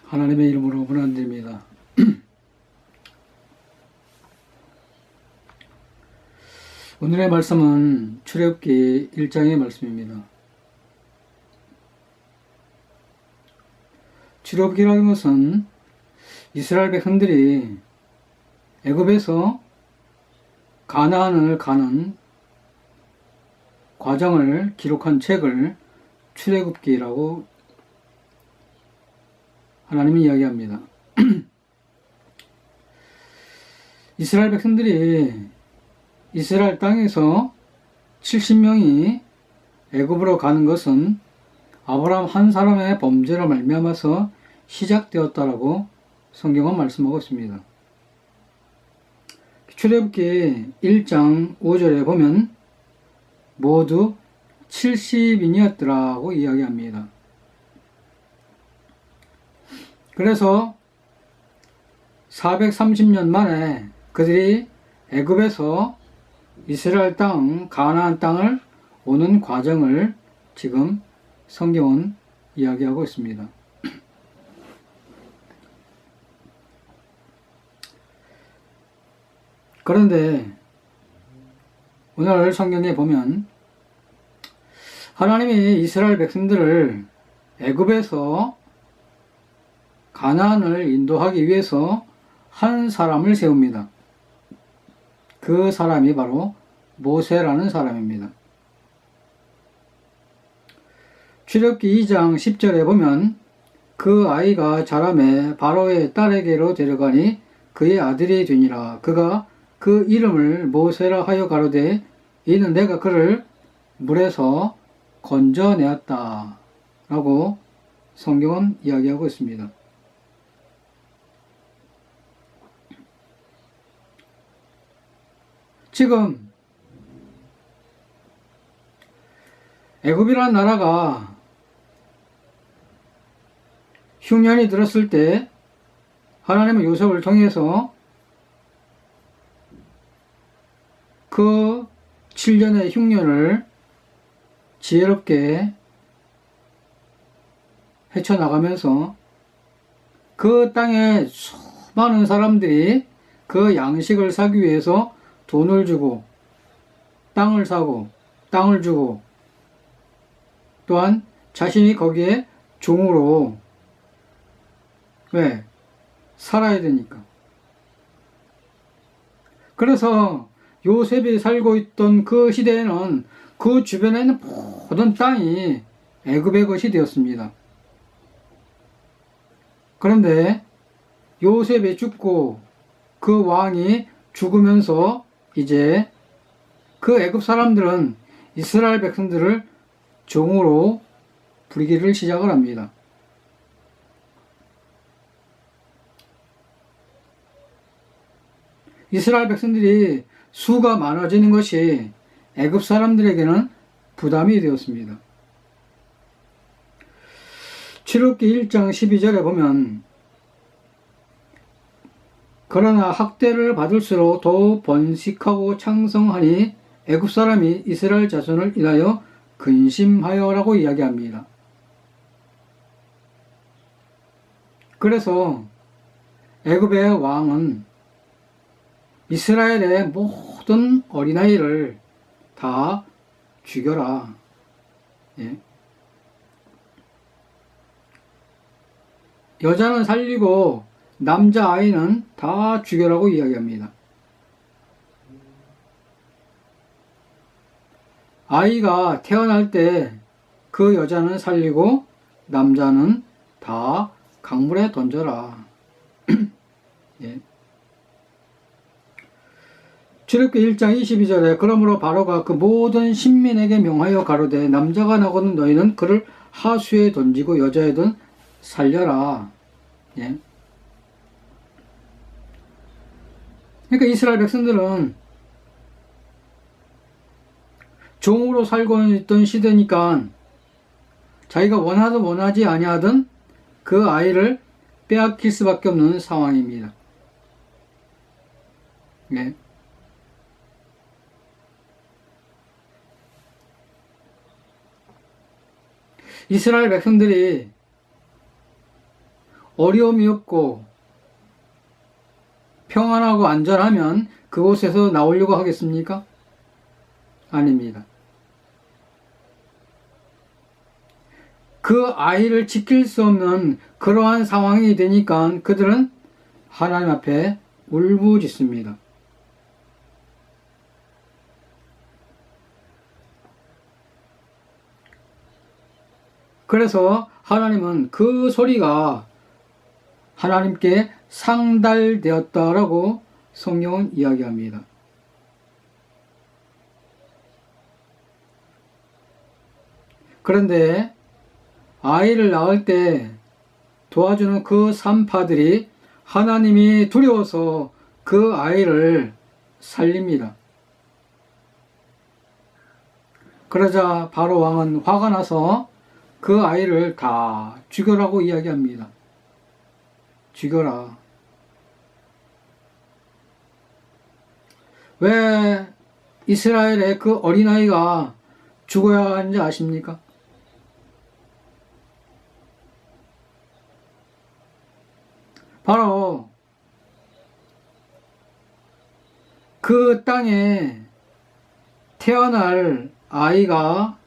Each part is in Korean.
하나님의 이름으로 문안드립니다. 오늘의 말씀은 출애굽기 1장의 말씀입니다. 출애굽기라는 것은 이스라엘 백성들이 애굽에서 가나안을 가는 과정을 기록한 책을 출애굽기라고 하나님이 이야기합니다. 이스라엘 백성들이 이스라엘 땅에서 70명이 애굽으로 가는 것은 아브라함 한 사람의 범죄로 말미암아서 시작되었다라고 성경은 말씀하고 있습니다. 출애굽기 1장 5절에 보면 모두 70인이었더라고 이야기합니다. 그래서 430년 만에 그들이 애굽에서 이스라엘 땅, 가나안 땅을 오는 과정을 지금 성경은 이야기하고 있습니다. 그런데 오늘 성경에 보면 하나님이 이스라엘 백성들을 애굽에서 가나안을 인도하기 위해서 한 사람을 세웁니다. 그 사람이 바로 모세라는 사람입니다. 출애굽기 2장 10절에 보면 그 아이가 자라매 바로의 딸에게로 데려가니 그의 아들이 되니라. 그가 그 이름을 모세라 하여 가로되 이는 내가 그를 물에서 건져내었다 라고 성경은 이야기하고 있습니다. 지금 애굽이라는 나라가 흉년이 들었을 때 하나님은 요셉을 통해서 그 7년의 흉년을 지혜롭게 헤쳐나가면서 그 땅에 수많은 사람들이 그 양식을 사기 위해서 돈을 주고 땅을 사고 땅을 주고 또한 자신이 거기에 종으로 왜? 살아야 되니까. 그래서 요셉이 살고 있던 그 시대에는 그 주변에 있는 모든 땅이 애굽의 것이 되었습니다. 그런데 요셉이 죽고 그 왕이 죽으면서 이제 그 애굽 사람들은 이스라엘 백성들을 종으로 부리기를 시작을 합니다. 이스라엘 백성들이 수가 많아지는 것이 애굽 사람들에게는 부담이 되었습니다. 출애굽기 1장 12절에 보면 그러나 학대를 받을수록 더욱 번식하고 창성하니 애굽 사람이 이스라엘 자손을 인하여 근심하여라고 이야기합니다. 그래서 애굽의 왕은 이스라엘의 모든 어린아이를 다 죽여라. 예. 여자는 살리고 남자아이는 다 죽여라고 이야기합니다. 아이가 태어날 때 그 여자는 살리고 남자는 다 강물에 던져라. 예. 출애굽기 1장 22절에 그러므로 바로가 그 모든 신민에게 명하여 가로되 남자가 나거든 너희는 그를 하수에 던지고 여자애든 살려라. 예. 그러니까 이스라엘 백성들은 종으로 살고 있던 시대니까 자기가 원하든 원하지 아니하든 그 아이를 빼앗길 수밖에 없는 상황입니다. 네. 이스라엘 백성들이 어려움이 없고 평안하고 안전하면 그곳에서 나오려고 하겠습니까? 아닙니다. 그 아이를 지킬 수 없는 그러한 상황이 되니까 그들은 하나님 앞에 울부짖습니다. 그래서 하나님은 그 소리가 하나님께 상달되었다라고 성경은 이야기합니다. 그런데 아이를 낳을 때 도와주는 그 산파들이 하나님이 두려워서 그 아이를 살립니다. 그러자 바로 왕은 화가 나서 그 아이를 다 죽여라고 이야기합니다. 죽여라. 왜 이스라엘의 그 어린아이가 죽어야 하는지 아십니까? 바로 그 땅에 태어날 아이가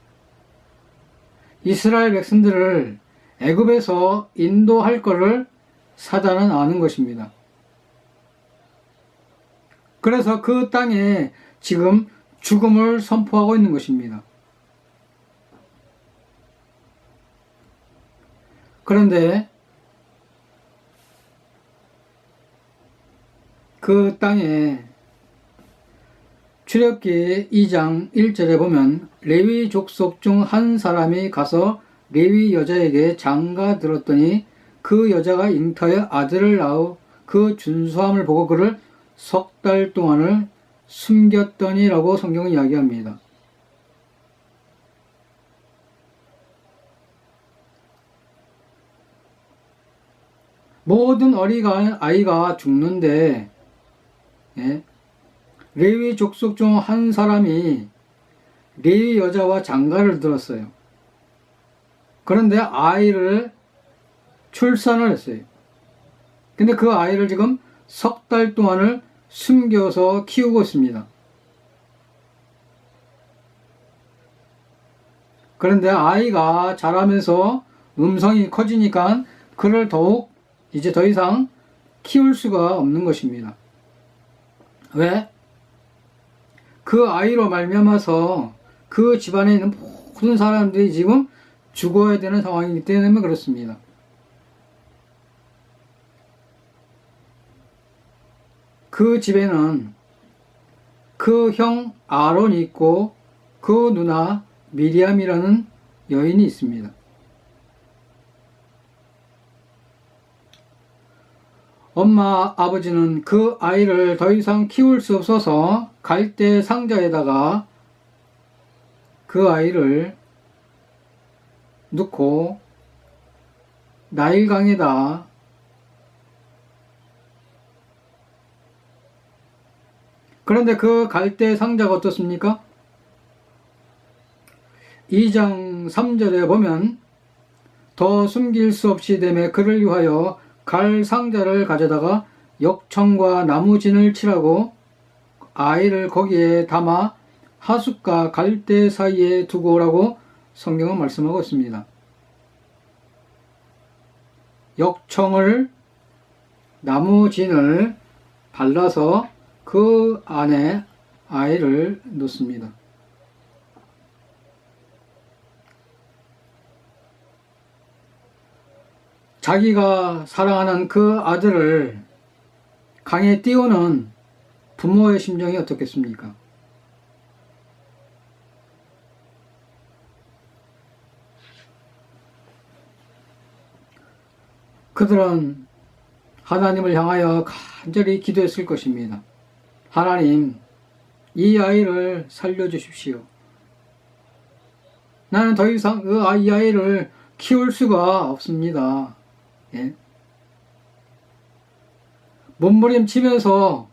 이스라엘 백성들을 애굽에서 인도할 것을 사단은 아는 것입니다. 그래서 그 땅에 지금 죽음을 선포하고 있는 것입니다. 그런데 그 땅에 출애굽기 2장 1절에 보면 레위 족속 중 한 사람이 가서 레위 여자에게 장가 들었더니 그 여자가 잉타에 아들을 낳아 그 준수함을 보고 그를 석 달 동안을 숨겼더니라고 성경은 이야기합니다. 모든 아이가 죽는데 레위 족속 중 한 사람이 레위 여자와 장가를 들었어요. 그런데 아이를 출산을 했어요. 근데 그 아이를 지금 석 달 동안을 숨겨서 키우고 있습니다. 그런데 아이가 자라면서 음성이 커지니까 그를 더욱 이제 더 이상 키울 수가 없는 것입니다. 왜? 그 아이로 말미암아서 그 집안에 있는 모든 사람들이 지금 죽어야 되는 상황이기 때문에 그렇습니다. 그 집에는 그 형 아론이 있고 그 누나 미리암이라는 여인이 있습니다. 엄마 아버지는 그 아이를 더 이상 키울 수 없어서 갈대 상자에다가 그 아이를 넣고 나일강에다 그런데 그 갈대 상자가 어떻습니까? 2장 3절에 보면 더 숨길 수 없이 되매 그를 위하여 갈 상자를 가져다가 역청과 나무진을 칠하고 아이를 거기에 담아 하숫과 갈대 사이에 두고 오라고 성경은 말씀하고 있습니다. 역청을 나무진을 발라서 그 안에 아이를 넣습니다. 자기가 사랑하는 그 아들을 강에 띄우는 부모의 심정이 어떻겠습니까? 그들은 하나님을 향하여 간절히 기도했을 것입니다. 하나님, 이 아이를 살려주십시오. 나는 더 이상 이 아이를 키울 수가 없습니다. 예? 몸부림치면서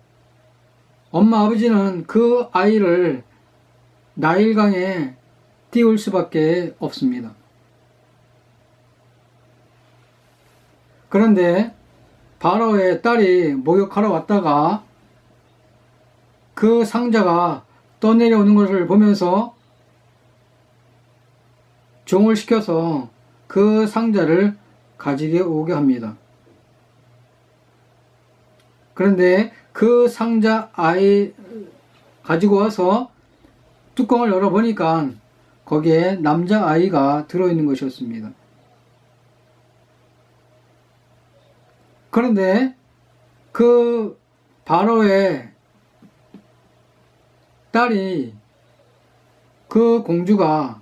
엄마 아버지는 그 아이를 나일강에 띄울 수밖에 없습니다. 그런데 바로의 딸이 목욕하러 왔다가 그 상자가 떠내려오는 것을 보면서 종을 시켜서 그 상자를 가지게 오게 합니다. 그런데 그 상자 아이 가지고 와서 뚜껑을 열어보니까 거기에 남자아이가 들어있는 것이었습니다. 그런데 그 바로의 딸이, 그 공주가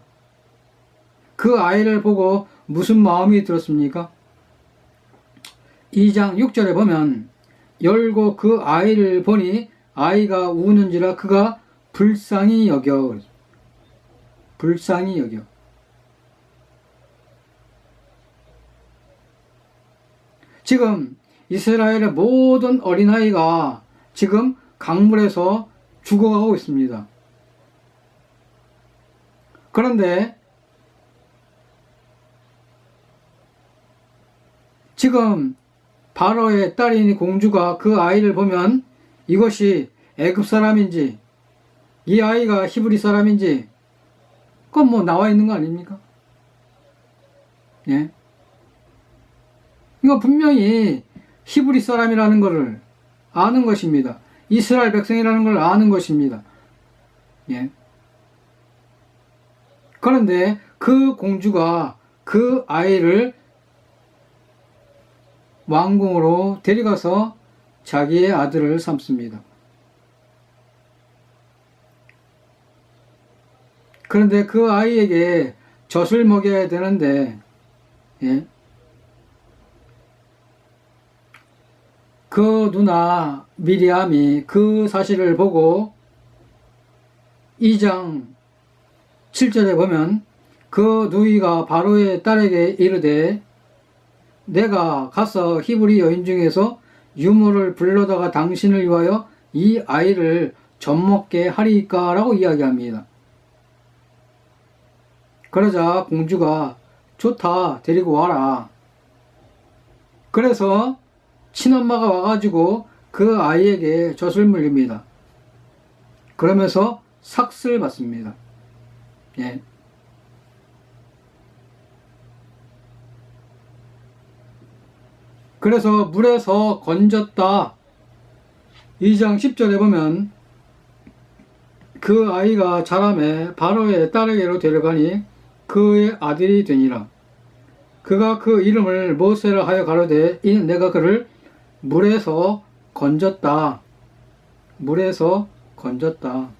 그 아이를 보고 무슨 마음이 들었습니까? 2장 6절에 보면 열고 그 아이를 보니 아이가 우는지라 그가 불쌍히 여겨. 불쌍히 여겨. 지금 이스라엘의 모든 어린아이가 지금 강물에서 죽어가고 있습니다. 그런데 지금 바로의 딸인 공주가 그 아이를 보면 이것이 애굽 사람인지 이 아이가 히브리 사람인지 그건 뭐 나와 있는 거 아닙니까? 예. 이거 분명히 히브리 사람이라는 것을 아는 것입니다. 이스라엘 백성이라는 걸 아는 것입니다. 예. 그런데 그 공주가 그 아이를 왕궁으로 데려가서 자기의 아들을 삼습니다. 그런데 그 아이에게 젖을 먹여야 되는데, 예. 그 누나 미리암이 그 사실을 보고 2장 7절에 보면 그 누이가 바로의 딸에게 이르되 내가 가서 히브리 여인 중에서 유모를 불러다가 당신을 위하여 이 아이를 젖먹게 하리이까 라고 이야기합니다. 그러자 공주가 좋다, 데리고 와라. 그래서 친엄마가 와가지고 그 아이에게 젖을 물립니다. 그러면서 삭슬 받습니다. 예. 그래서 물에서 건졌다. 2장 10절에 보면 그 아이가 자라매 바로의 딸에게로 데려가니 그의 아들이 되니라. 그가 그 이름을 모세라 하여 가로되 이는 내가 그를 물에서 건졌다. 물에서 건졌다.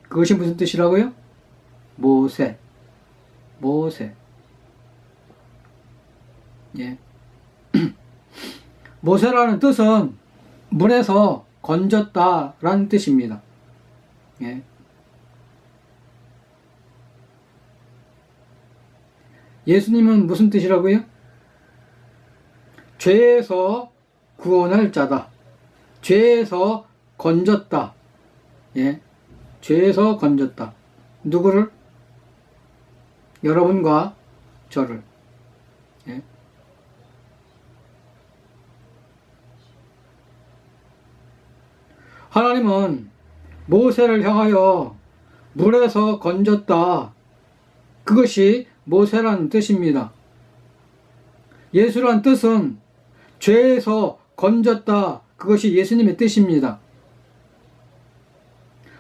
그것이 무슨 뜻이라고요? 모세. 모세. 예. 모세라는 뜻은 물에서 건졌다라는 뜻입니다. 예. 예수님은 무슨 뜻이라고요? 죄에서 구원할 자다. 죄에서 건졌다. 예. 죄에서 건졌다. 누구를? 여러분과 저를. 예. 하나님은 모세를 향하여 물에서 건졌다. 그것이 모세라는 뜻입니다. 예수란 뜻은 죄에서 건졌다. 그것이 예수님의 뜻입니다.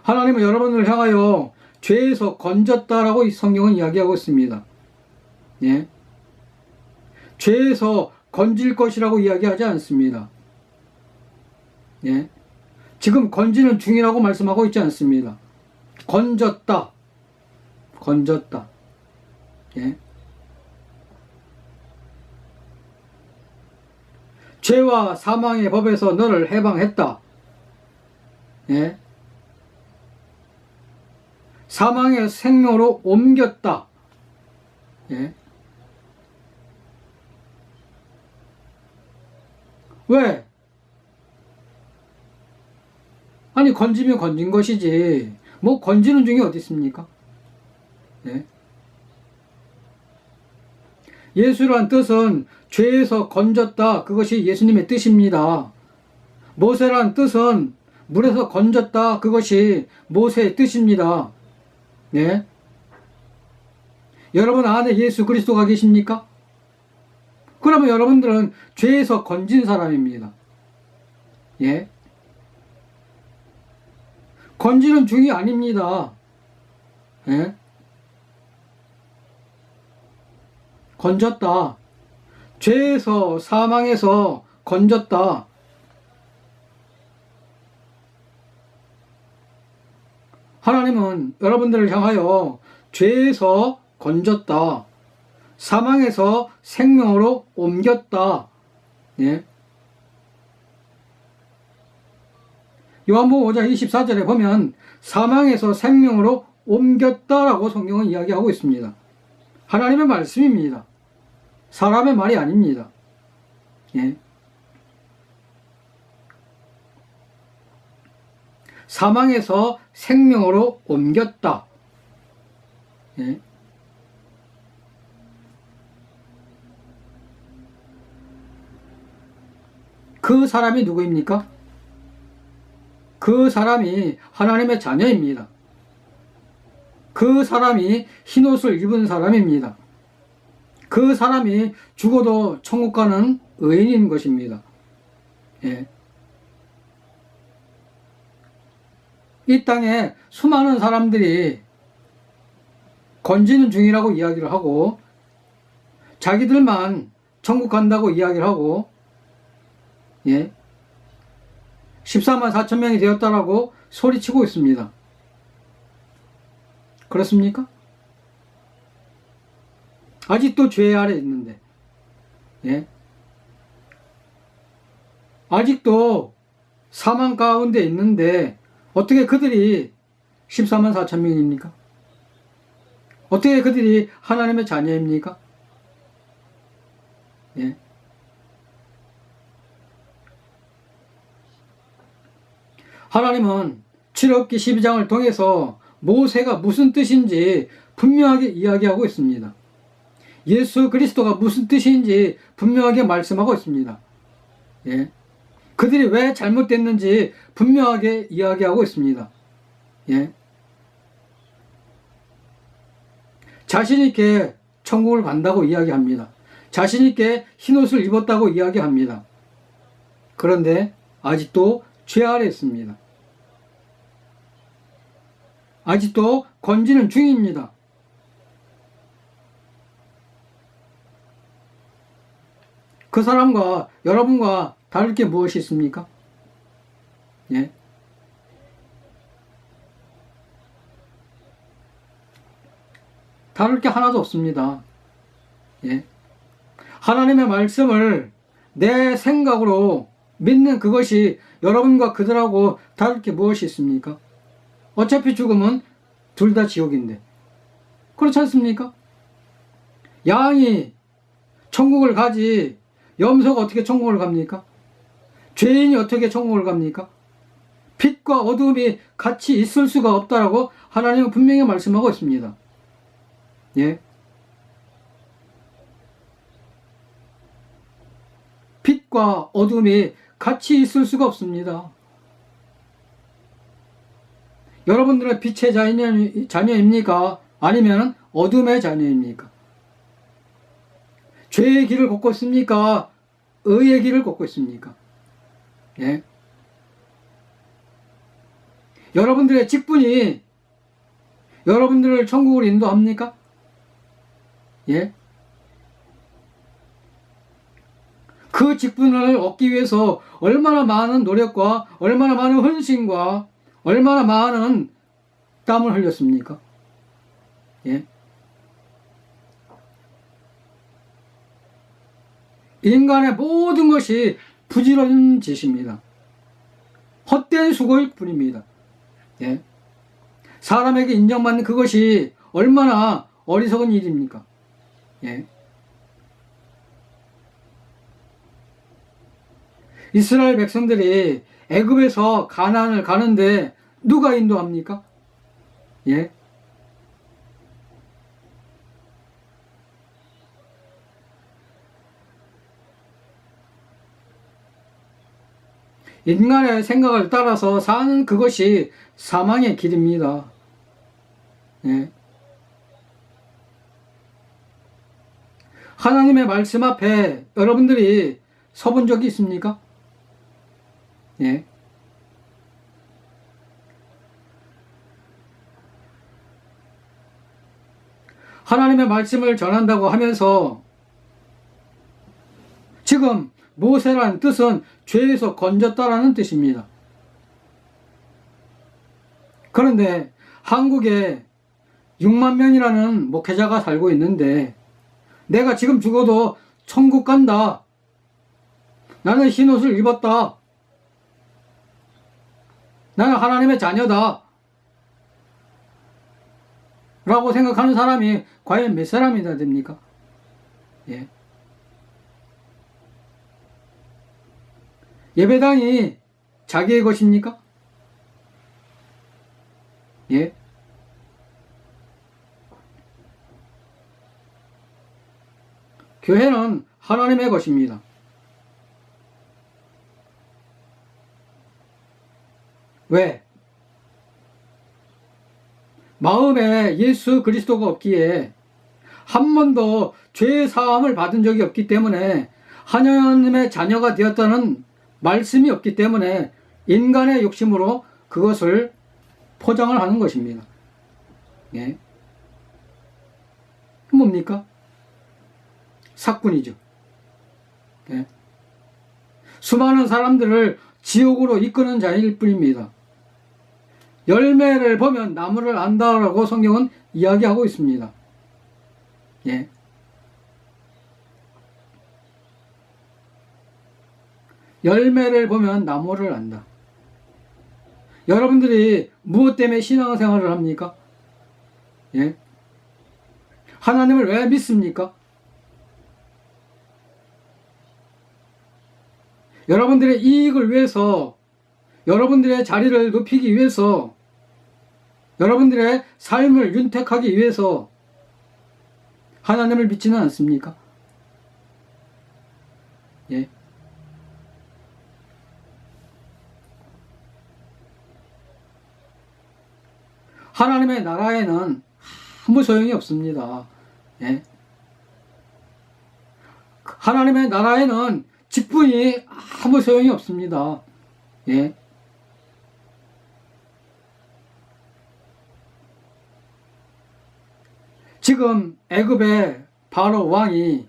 하나님은 여러분을 향하여 죄에서 건졌다라고 성경은 이야기하고 있습니다. 예. 죄에서 건질 것이라고 이야기하지 않습니다. 예. 지금 건지는 중이라고 말씀하고 있지 않습니다. 건졌다. 건졌다. 예. 죄와 사망의 법에서 너를 해방했다. 예. 사망의 생명으로 옮겼다. 예. 왜? 아니 건지면 건진 것이지 뭐 건지는 중이 어디 있습니까? 예. 예수란 뜻은 죄에서 건졌다. 그것이 예수님의 뜻입니다. 모세란 뜻은 물에서 건졌다. 그것이 모세의 뜻입니다. 네. 여러분 안에 예수 그리스도가 계십니까? 그러면 여러분들은 죄에서 건진 사람입니다. 예. 건지는 중이 아닙니다. 예. 건졌다. 죄에서, 사망에서 건졌다. 하나님은 여러분들을 향하여 죄에서 건졌다. 사망에서 생명으로 옮겼다. 예. 요한복음 5장 24절에 보면 사망에서 생명으로 옮겼다라고 성경은 이야기하고 있습니다. 하나님의 말씀입니다. 사람의 말이 아닙니다. 예. 사망에서 생명으로 옮겼다. 예. 그 사람이 누구입니까? 그 사람이 하나님의 자녀입니다. 그 사람이 흰옷을 입은 사람입니다. 그 사람이 죽어도 천국 가는 의인인 것입니다. 예. 이 땅에 수많은 사람들이 건지는 중이라고 이야기를 하고 자기들만 천국 간다고 이야기를 하고 예. 14만 4천 명이 되었다라고 소리치고 있습니다. 그렇습니까? 아직도 죄 아래 있는데 예. 아직도 사망 가운데 있는데 어떻게 그들이 14만 4천 명입니까? 어떻게 그들이 하나님의 자녀입니까? 예. 하나님은 출애굽기 12장을 통해서 모세가 무슨 뜻인지 분명하게 이야기하고 있습니다. 예수 그리스도가 무슨 뜻인지 분명하게 말씀하고 있습니다. 예. 그들이 왜 잘못됐는지 분명하게 이야기하고 있습니다. 예. 자신있게 천국을 간다고 이야기합니다. 자신있게 흰옷을 입었다고 이야기합니다. 그런데 아직도 죄 아래 있습니다. 아직도 건지는 중입니다. 그 사람과 여러분과 다를 게 무엇이 있습니까? 예. 다를 게 하나도 없습니다. 예. 하나님의 말씀을 내 생각으로 믿는 그것이 여러분과 그들하고 다를 게 무엇이 있습니까? 어차피 죽으면 둘 다 지옥인데. 그렇지 않습니까? 양이 천국을 가지 염소가 어떻게 천국을 갑니까? 죄인이 어떻게 천국을 갑니까? 빛과 어둠이 같이 있을 수가 없다라고 하나님은 분명히 말씀하고 있습니다. 예. 빛과 어둠이 같이 있을 수가 없습니다. 여러분들은 빛의 자녀입니까? 아니면 어둠의 자녀입니까? 죄의 길을 걷고 있습니까? 의의 길을 걷고 있습니까? 예. 여러분들의 직분이 여러분들을 천국으로 인도합니까? 예. 그 직분을 얻기 위해서 얼마나 많은 노력과 얼마나 많은 헌신과 얼마나 많은 땀을 흘렸습니까? 예. 인간의 모든 것이 부지런한 짓입니다. 헛된 수고일 뿐입니다. 예. 사람에게 인정받는 그것이 얼마나 어리석은 일입니까? 예. 이스라엘 백성들이 애굽에서 가나안을 가는데 누가 인도합니까? 예. 인간의 생각을 따라서 사는 그것이 사망의 길입니다. 예. 하나님의 말씀 앞에 여러분들이 서본 적이 있습니까? 예. 하나님의 말씀을 전한다고 하면서 지금 모세라는 뜻은 죄에서 건졌다라는 뜻입니다. 그런데 한국에 6만 명이라는 목회자가 살고 있는데 내가 지금 죽어도 천국 간다. 나는 흰옷을 입었다. 나는 하나님의 자녀다. 라고 생각하는 사람이 과연 몇 사람이나 됩니까? 예. 예배당이 자기의 것입니까? 예. 교회는 하나님의 것입니다. 왜? 마음에 예수 그리스도가 없기에 한 번도 죄의 사함을 받은 적이 없기 때문에 하나님의 자녀가 되었다는 말씀이 없기 때문에 인간의 욕심으로 그것을 포장을 하는 것입니다. 예. 뭡니까? 사꾼이죠. 예. 수많은 사람들을 지옥으로 이끄는 자일 뿐입니다. 열매를 보면 나무를 안다라고 성경은 이야기하고 있습니다. 예. 열매를 보면 나무를 안다. 여러분들이 무엇 때문에 신앙생활을 합니까? 예? 하나님을 왜 믿습니까? 여러분들의 이익을 위해서, 여러분들의 자리를 높이기 위해서, 여러분들의 삶을 윤택하기 위해서 하나님을 믿지는 않습니까? 예. 하나님의 나라에는 아무 소용이 없습니다. 예. 하나님의 나라에는 직분이 아무 소용이 없습니다. 예. 지금 애굽의 바로 왕이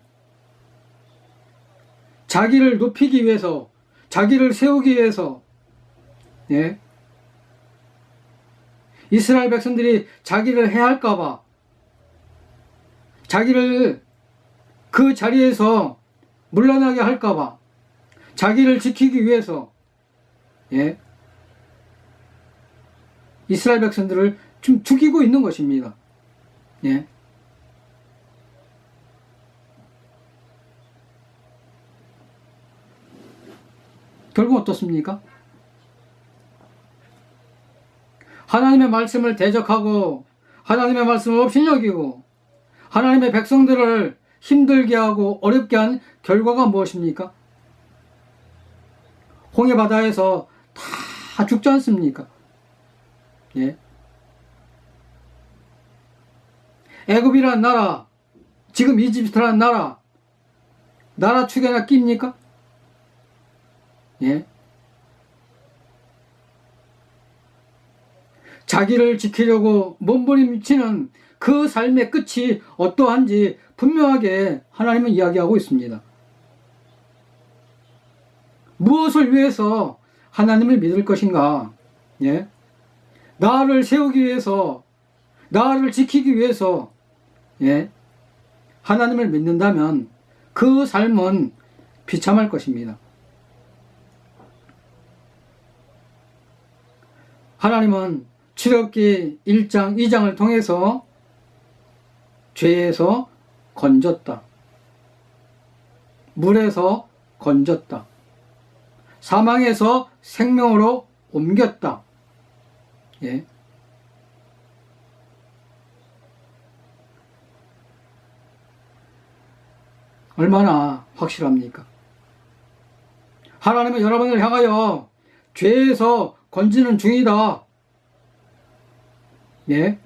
자기를 높이기 위해서, 자기를 세우기 위해서, 예. 이스라엘 백성들이 자기를 해할까봐, 자기를 그 자리에서 물러나게 할까봐, 자기를 지키기 위해서, 예. 이스라엘 백성들을 좀 죽이고 있는 것입니다. 예. 결국 어떻습니까? 하나님의 말씀을 대적하고 하나님의 말씀을 업신여기고 하나님의 백성들을 힘들게 하고 어렵게 한 결과가 무엇입니까? 홍해바다에서 다 죽지 않습니까? 예. 애굽이라는 나라, 지금 이집트라는 나라 축에나 낍니까? 예. 자기를 지키려고 몸부림치는 그 삶의 끝이 어떠한지 분명하게 하나님은 이야기하고 있습니다. 무엇을 위해서 하나님을 믿을 것인가? 예. 나를 세우기 위해서, 나를 지키기 위해서, 예. 하나님을 믿는다면 그 삶은 비참할 것입니다. 하나님은 출애굽기 1장, 2장을 통해서 죄에서 건졌다. 물에서 건졌다. 사망에서 생명으로 옮겼다. 예. 얼마나 확실합니까? 하나님은 여러분을 향하여 죄에서 건지는 중이다. 예?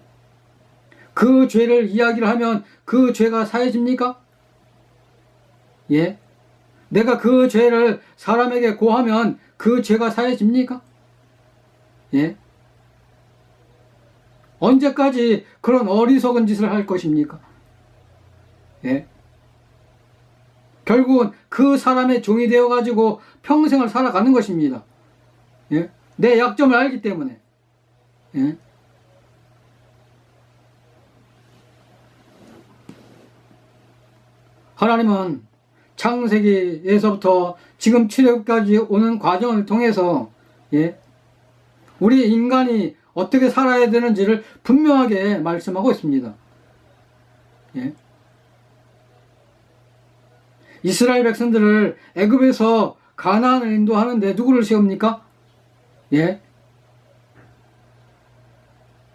그 죄를 이야기를 하면 그 죄가 사해집니까? 예? 내가 그 죄를 사람에게 고하면 그 죄가 사해집니까? 예? 언제까지 그런 어리석은 짓을 할 것입니까? 예? 결국은 그 사람의 종이 되어가지고 평생을 살아가는 것입니다. 예? 내 약점을 알기 때문에. 예? 하나님은 창세기에서부터 지금 출애굽까지 오는 과정을 통해서 예? 우리 인간이 어떻게 살아야 되는지를 분명하게 말씀하고 있습니다. 예? 이스라엘 백성들을 애굽에서 가나안을 인도하는데 누구를 세웁니까? 예?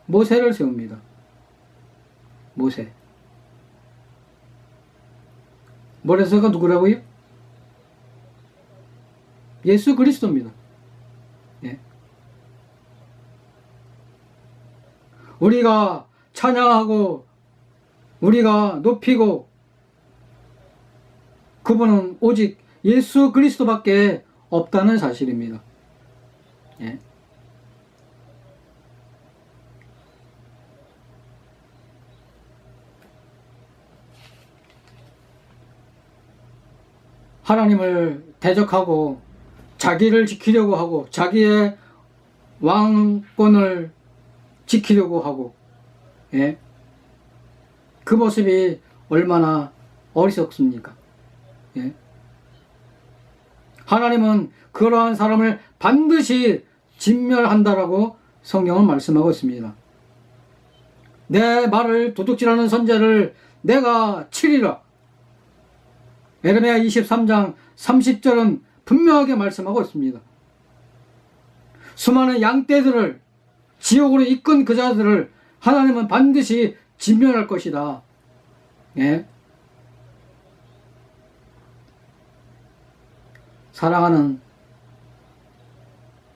모세를 세웁니다. 모세. 모세가 누구라고요? 예수 그리스도입니다. 예? 우리가 찬양하고 우리가 높이고 그분은 오직 예수 그리스도밖에 없다는 사실입니다. 예? 하나님을 대적하고 자기를 지키려고 하고 자기의 왕권을 지키려고 하고 예? 그 모습이 얼마나 어리석습니까? 예? 하나님은 그러한 사람을 반드시 진멸한다라고 성경은 말씀하고 있습니다. 내 말을 도둑질하는 선지자를 내가 치리라. 에레미야 23장 30절은 분명하게 말씀하고 있습니다. 수많은 양떼들을 지옥으로 이끈 그 자들을 하나님은 반드시 진멸할 것이다. 예? 사랑하는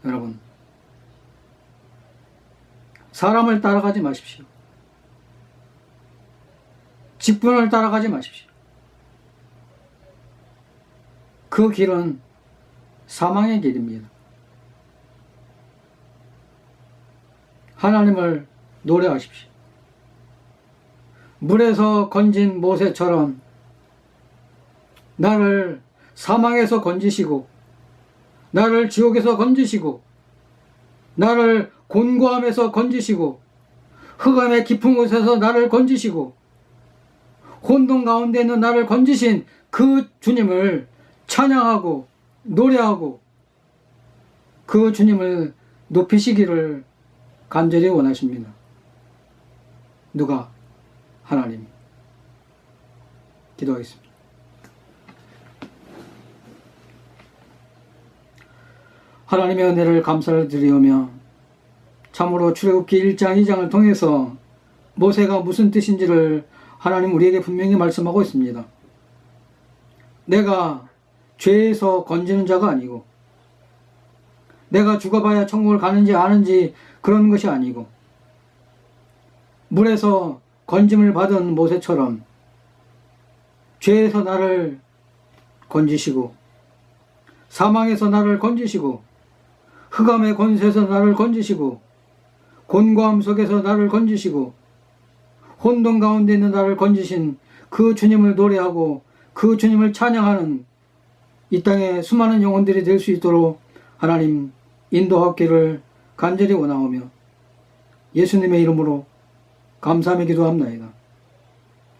여러분, 사람을 따라가지 마십시오. 직분을 따라가지 마십시오. 그 길은 사망의 길입니다. 하나님을 노래하십시오. 물에서 건진 모세처럼 나를 사망에서 건지시고 나를 지옥에서 건지시고 나를 곤고함에서 건지시고 흑암의 깊은 곳에서 나를 건지시고 혼돈 가운데 있는 나를 건지신 그 주님을 찬양하고 노래하고 그 주님을 높이시기를 간절히 원하십니다. 누가? 하나님. 기도하겠습니다. 하나님의 은혜를 감사를 드리오며 참으로 출애굽기 1장 2장을 통해서 모세가 무슨 뜻인지를 하나님 우리에게 분명히 말씀하고 있습니다. 내가 죄에서 건지는 자가 아니고 내가 죽어봐야 천국을 가는지 아는지 그런 것이 아니고 물에서 건짐을 받은 모세처럼 죄에서 나를 건지시고 사망에서 나를 건지시고 흑암의 권세에서 나를 건지시고 곤고함 속에서 나를 건지시고 혼돈 가운데 있는 나를 건지신 그 주님을 노래하고 그 주님을 찬양하는 이 땅의 수많은 영혼들이 될 수 있도록 하나님 인도하기를 간절히 원하오며 예수님의 이름으로 감사하며 기도합나이다.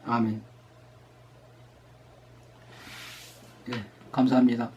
아멘. 예, 감사합니다.